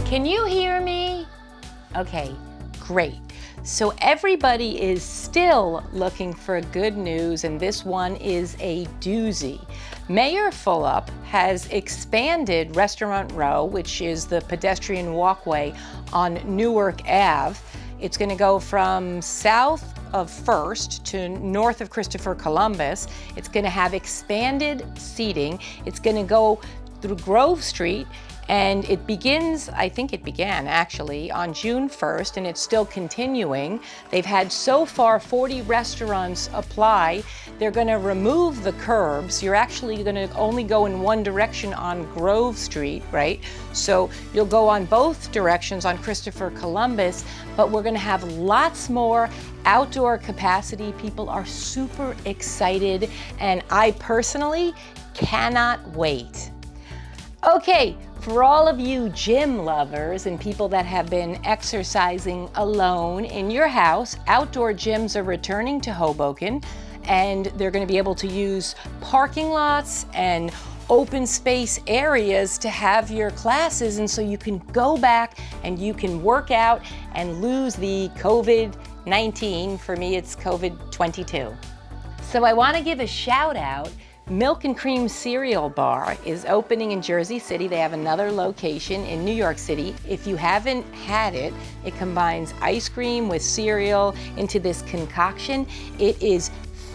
Can you hear me? Okay, great. So everybody is still looking for good news, and this one is a doozy. Mayor Fulop has expanded Restaurant Row, which is the pedestrian walkway on Newark Ave. It's going to go from south of First to north of Christopher Columbus. It's going to have expanded seating. It's going to go through Grove Street, and it begins, I think it began actually, on June 1st, and it's still continuing. They've had so far 40 restaurants apply. They're gonna remove the curbs. You're actually gonna only go in one direction on Grove Street, right? So you'll go on both directions on Christopher Columbus, but we're gonna have lots more outdoor capacity. People are super excited, and I personally cannot wait. Okay, for all of you gym lovers and people that have been exercising alone in your house, outdoor gyms are returning to Hoboken, and they're going to be able to use parking lots and open space areas to have your classes, and so you can go back and you can work out and lose the COVID-19. For me, it's COVID-22. So I want to give a shout out. Milk and Cream Cereal Bar is opening in Jersey City. They have another location in New York City. If you haven't had it, it combines ice cream with cereal into this concoction. It is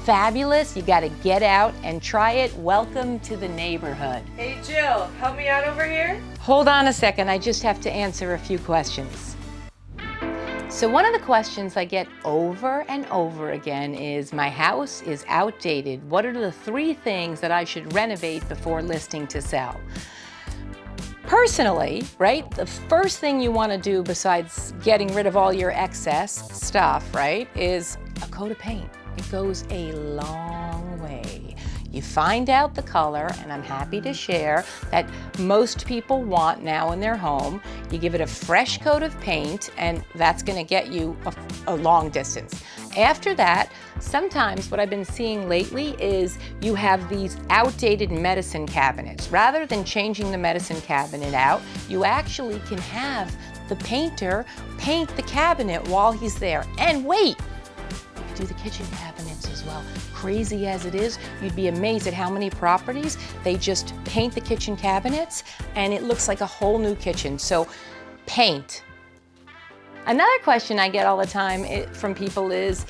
fabulous. You got to get out and try it. Welcome to the neighborhood. Hey Jill, help me out over here. Hold on a second. I just have to answer a few questions. So one of the questions I get over and over again is, my house is outdated. What are the 3 things that I should renovate before listing to sell? Personally, right, the first thing you want to do besides getting rid of all your excess stuff, right, is a coat of paint. It goes a long way. You find out the color, and I'm happy to share that most people want now in their home. You give it a fresh coat of paint, and that's gonna get you a long distance. After that, sometimes what I've been seeing lately is you have these outdated medicine cabinets. Rather than changing the medicine cabinet out, you actually can have the painter paint the cabinet while he's there. And wait! Do the kitchen cabinets as well. Crazy as it is, you'd be amazed at how many properties they just paint the kitchen cabinets and it looks like a whole new kitchen. So paint. Another question I get all the time from people is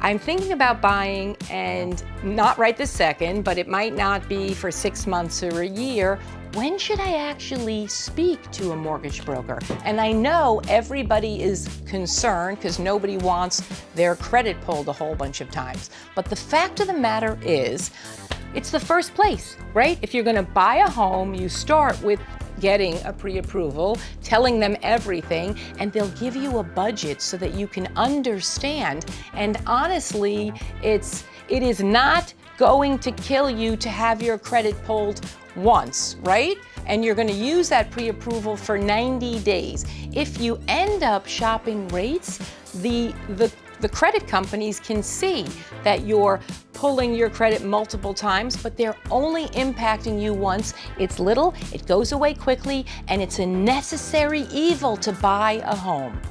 I'm thinking about buying, and not right this second, but it might not be for 6 months or a year. When should I actually speak to a mortgage broker? And I know everybody is concerned because nobody wants their credit pulled a whole bunch of times. But the fact of the matter is, it's the first place, right? If you're gonna buy a home, you start with getting a pre-approval, telling them everything, and they'll give you a budget so that you can understand. And honestly, it is not going to kill you to have your credit pulled once, right? And you're going to use that pre-approval for 90 days. If you end up shopping rates, the credit companies can see that you're pulling your credit multiple times, but they're only impacting you once. It's little, it goes away quickly, and it's a necessary evil to buy a home.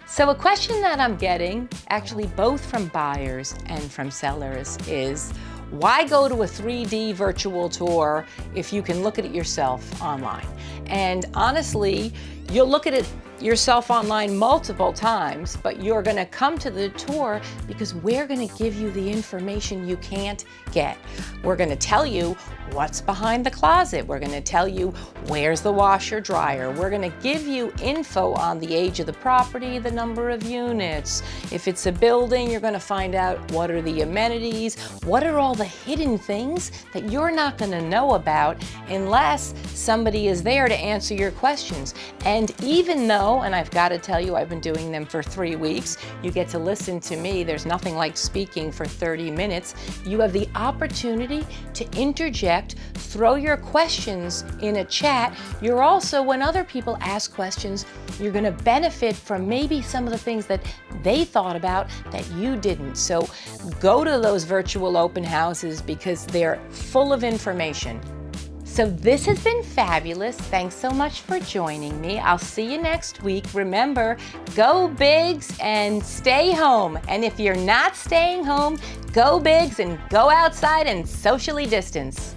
So a question that I'm getting, actually both from buyers and from sellers, is why go to a 3D virtual tour if you can look at it yourself online? And honestly, you'll look at it yourself online multiple times, but you're gonna come to the tour because we're gonna give you the information you can't get. We're gonna tell you what's behind the closet. We're gonna tell you where's the washer dryer. We're gonna give you info on the age of the property, the number of units. If it's a building, you're gonna find out what are the amenities, what are all the hidden things that you're not gonna know about unless somebody is there to answer your questions. And even though, and I've got to tell you, I've been doing them for 3 weeks. You get to listen to me. There's nothing like speaking for 30 minutes. You have the opportunity to interject, throw your questions in a chat. You're also, when other people ask questions, you're going to benefit from maybe some of the things that they thought about that you didn't. So go to those virtual open houses because they're full of information. So this has been fabulous. Thanks so much for joining me. I'll see you next week. Remember, go bigs and stay home. And if you're not staying home, go bigs and go outside and socially distance.